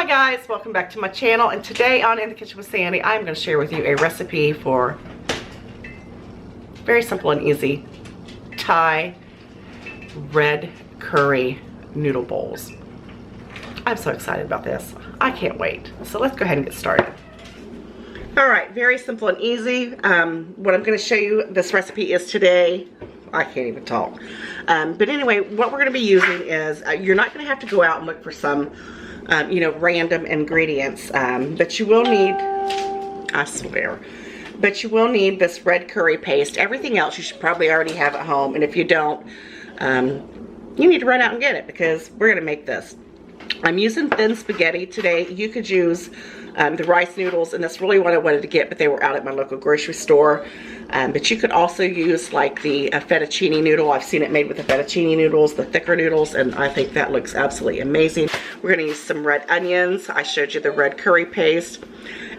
guys, welcome back to my channel, and today on In the Kitchen with Sandy, I'm going to share with you a recipe for very simple and easy Thai red curry noodle bowls. I'm so excited about this. I can't wait. So let's go ahead and get started. Alright, very simple and easy. What I'm going to show you this recipe is today. I can't even talk. But anyway, what we're going to be using is, you're not going to have to go out and look for some random ingredients, but you will need, I swear, but you will need this red curry paste. Everything else you should probably already have at home, and if you don't, you need to run out and get it because we're going to make this. I'm using thin spaghetti today. You could use the rice noodles, and that's really what I wanted to get, but they were out at my local grocery store. But you could also use like the fettuccine noodle. I've seen it made with the fettuccine noodles, the thicker noodles, and I think that looks absolutely amazing. We're going to use some red onions. I showed you the red curry paste.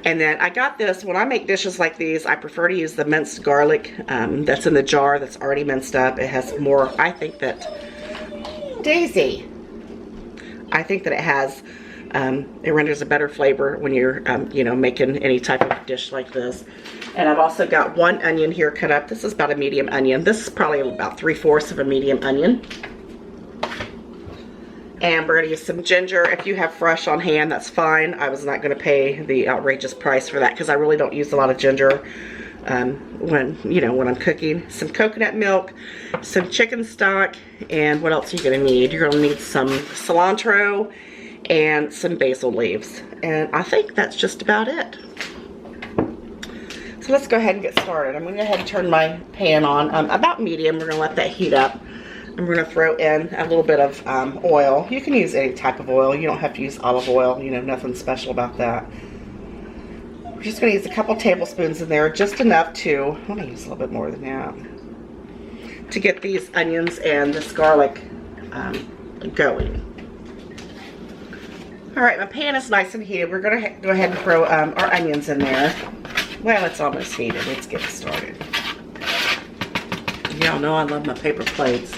And then I got this, when I make dishes like these, I prefer to use the minced garlic that's in the jar that's already minced up. It has more, I think that, Daisy, I think that it has, it renders a better flavor when you're, making any type of dish like this. And I've also got one onion here cut up. This is about a medium onion. This is probably about 3/4 of a medium onion. And we're gonna use some ginger. If you have fresh on hand, that's fine. I was not gonna pay the outrageous price for that because I really don't use a lot of ginger when I'm cooking. Some coconut milk, some chicken stock, and what else are you gonna need? You're gonna need some cilantro and some basil leaves. And I think that's just about it. So let's go ahead and get started. I'm gonna go ahead and turn my pan on, about medium. We're gonna let that heat up. And we're gonna throw in a little bit of oil. You can use any type of oil. You don't have to use olive oil, nothing special about that. We're just gonna use a couple tablespoons in there, just enough to, I'm gonna use a little bit more than that, to get these onions and this garlic going. All right, my pan is nice and heated. We're gonna go ahead and throw our onions in there. Well, it's almost heated. Let's get started. Y'all know I love my paper plates.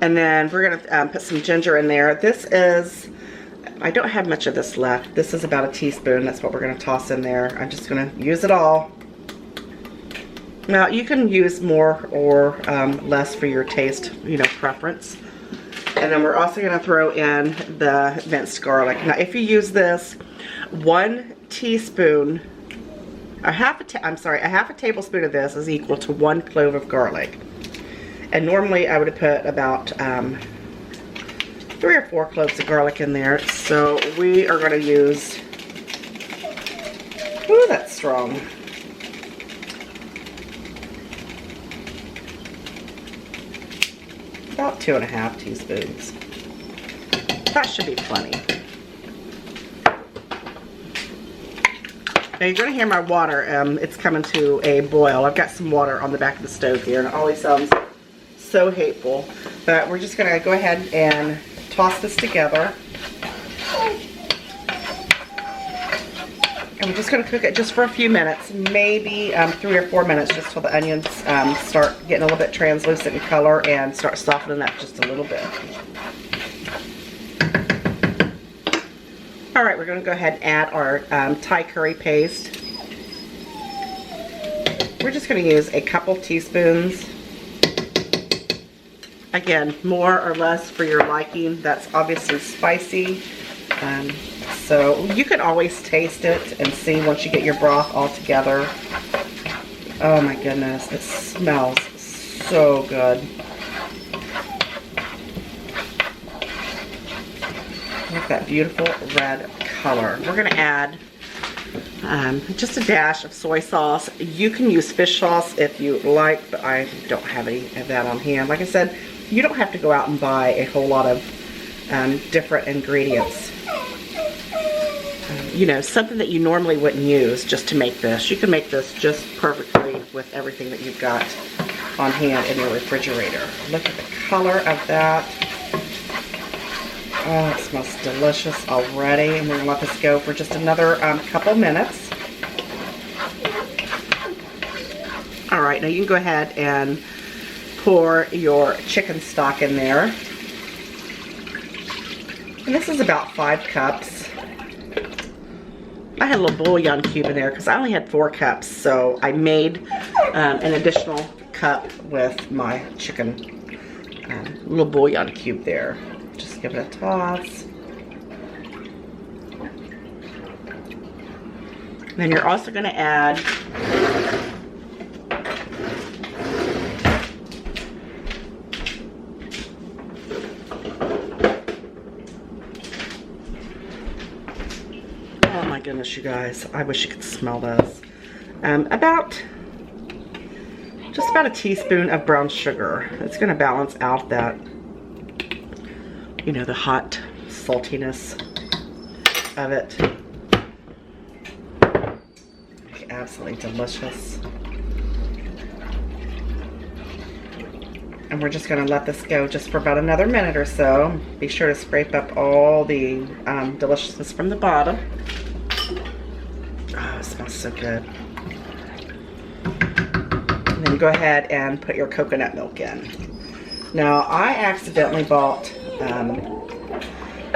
And then we're gonna put some ginger in there. This is, I don't have much of this left. This is about a teaspoon. That's what we're gonna toss in there. I'm just gonna use it all. Now, you can use more or less for your taste, preference. And then we're also gonna throw in the minced garlic. Now, if you use this, 1 teaspoon, a half a tablespoon of this is equal to 1 clove of garlic. And normally I would have put about 3 or 4 cloves of garlic in there. So we are gonna use, ooh, that's strong. About 2.5 teaspoons. That should be plenty. Now you're going to hear my water. It's coming to a boil. I've got some water on the back of the stove here, and it always sounds so hateful. But we're just going to go ahead and toss this together. And we're just going to cook it just for a few minutes, maybe 3 or 4 minutes, just till the onions start getting a little bit translucent in color and start softening up just a little bit. Alright, we're going to go ahead and add our Thai curry paste. We're just going to use a couple teaspoons. Again, more or less for your liking. That's obviously spicy. So you can always taste it and see once you get your broth all together. Oh my goodness, it smells so good. Look at that beautiful red color. We're going to add just a dash of soy sauce. You can use fish sauce if you like, but I don't have any of that on hand. Like I said, you don't have to go out and buy a whole lot of different ingredients. Something that you normally wouldn't use just to make this. You can make this just perfectly with everything that you've got on hand in your refrigerator. Look at the color of that. Oh, it smells delicious already. And we're going to let this go for just another couple minutes. All right, now you can go ahead and pour your chicken stock in there. And this is about 5 cups. I had a little bouillon cube in there because I only had 4 cups, so I made an additional cup with my chicken. Little bouillon cube there. Just give it a toss. Then you're also going to add oh my goodness, you guys, I wish you could smell this. Just about a teaspoon of brown sugar. It's going to balance out that, you know, the hot saltiness of it. Absolutely delicious. And we're just going to let this go just for about another minute or so. Be sure to scrape up all the deliciousness from the bottom. Oh, it smells so good. And then go ahead and put your coconut milk in. Now, I accidentally bought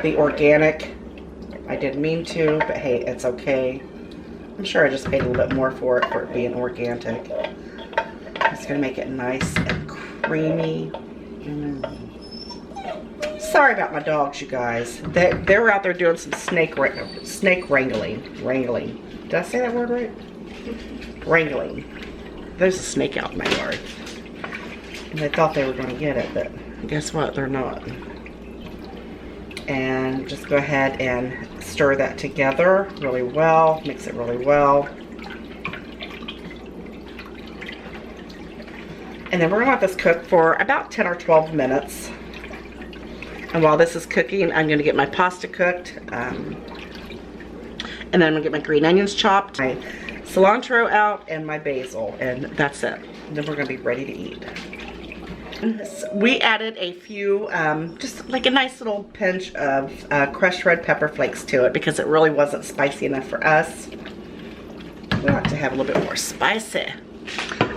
the organic. I didn't mean to, but hey, it's okay. I'm sure I just paid a little bit more for it being organic. It's going to make it nice and creamy. Sorry about my dogs, you guys. They were out there doing some snake wrangling. Did I say that word right? Wrangling. There's a snake out in my yard. And they thought they were going to get it, but guess what? They're not. And just go ahead and stir that together really well. Mix it really well. And then we're going to let this cook for about 10 or 12 minutes. And while this is cooking, I'm going to get my pasta cooked. And then I'm going to get my green onions chopped, my cilantro out, and my basil. And that's it. And then we're going to be ready to eat. We added a few, just like a nice little pinch of crushed red pepper flakes to it because it really wasn't spicy enough for us. We like to have a little bit more spicy.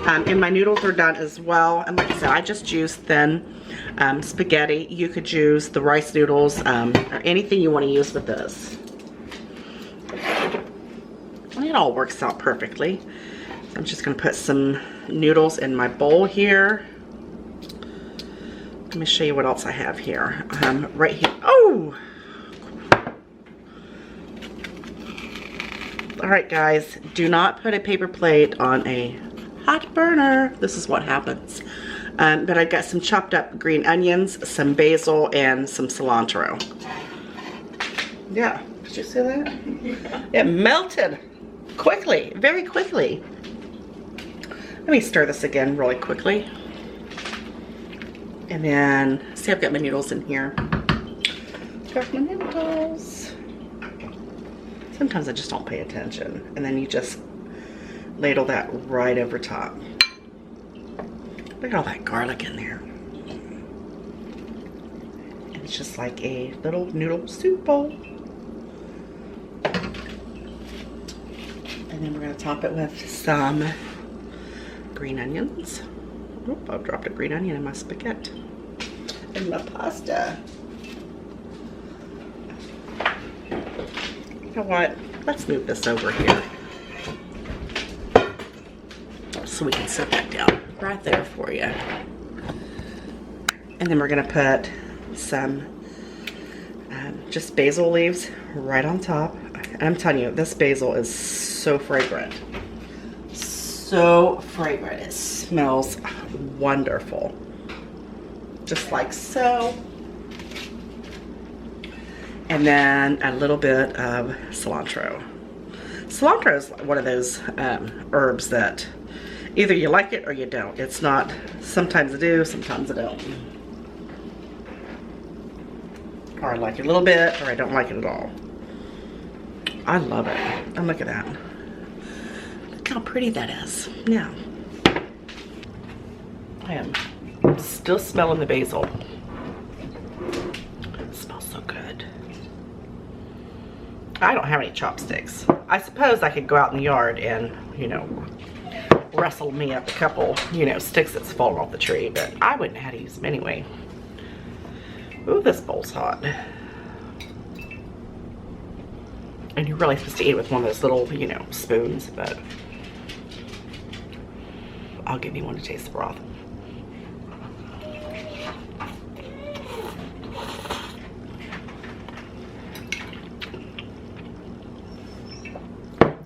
And my noodles are done as well. And like I said, I just used thin spaghetti. You could use the rice noodles or anything you want to use with this. It all works out perfectly. So I'm just going to put some noodles in my bowl here. Let me show you what else I have here. Right here. Oh! Alright guys, do not put a paper plate on a hot burner. This is what happens. But I've got some chopped up green onions, some basil, and some cilantro. Yeah, did you see that? It melted quickly, very quickly. Let me stir this again really quickly. And then, see, I've got my noodles in here. Got my noodles. Sometimes I just don't pay attention. And then you just ladle that right over top. Look at all that garlic in there. And it's just like a little noodle soup bowl. And then we're going to top it with some green onions. Oop, I've dropped a green onion in my spaghetti. And my pasta. You know what? Let's move this over here. So we can set that down right there for you. And then we're going to put some just basil leaves right on top. And I'm telling you, this basil is so fragrant. So fragrant. It smells wonderful. Just like so. And then a little bit of cilantro. Cilantro is one of those herbs that either you like it or you don't. It's not, sometimes I do, sometimes I don't. Or I like it a little bit, or I don't like it at all. I love it. And look at that. Look how pretty that is. Now, I am still smelling the basil. It smells so good. I don't have any chopsticks. I suppose I could go out in the yard and, you know, wrestle me up a couple, you know, sticks that's fallen off the tree, but I wouldn't know how to use them anyway. Ooh, this bowl's hot. And you're really supposed to eat it with one of those little, you know, spoons, but I'll give you one to taste the broth.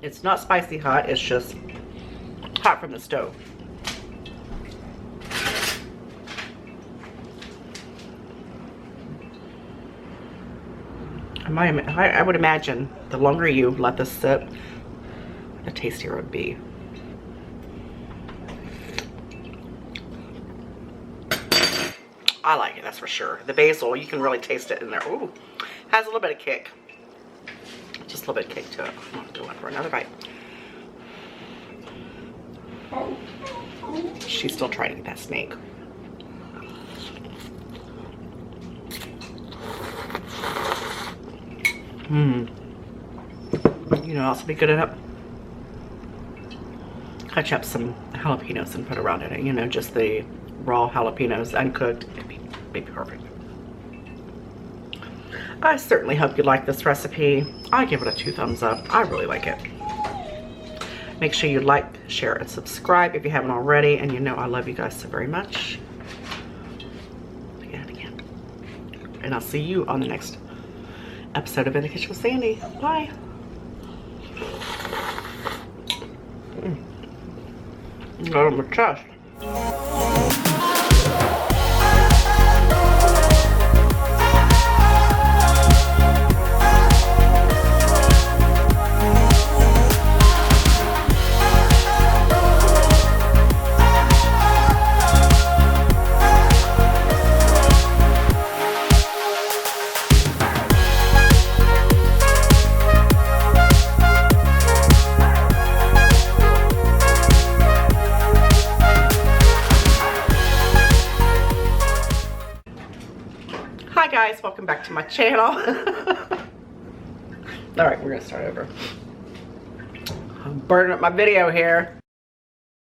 It's not spicy hot, it's just hot from the stove. I would imagine the longer you let this sit, the tastier it would be. I like it, that's for sure. The basil, you can really taste it in there. Ooh, has a little bit of kick. Just a little bit of kick to it. I'm gonna go in for another bite. She's still trying to get that snake. You know, also be good at it. Cut up some jalapenos and put around it. You know, just the raw jalapenos, uncooked. It'd be perfect. I certainly hope you like this recipe. I give it a 2 thumbs up. I really like it. Make sure you like, share, and subscribe if you haven't already. And you know I love you guys so very much. Again. And I'll see you on the next episode of In the Kitchen with Sandy. Bye. Got on my chest. Hi guys, welcome back to my channel. Alright, we're gonna start over. I'm burning up my video here.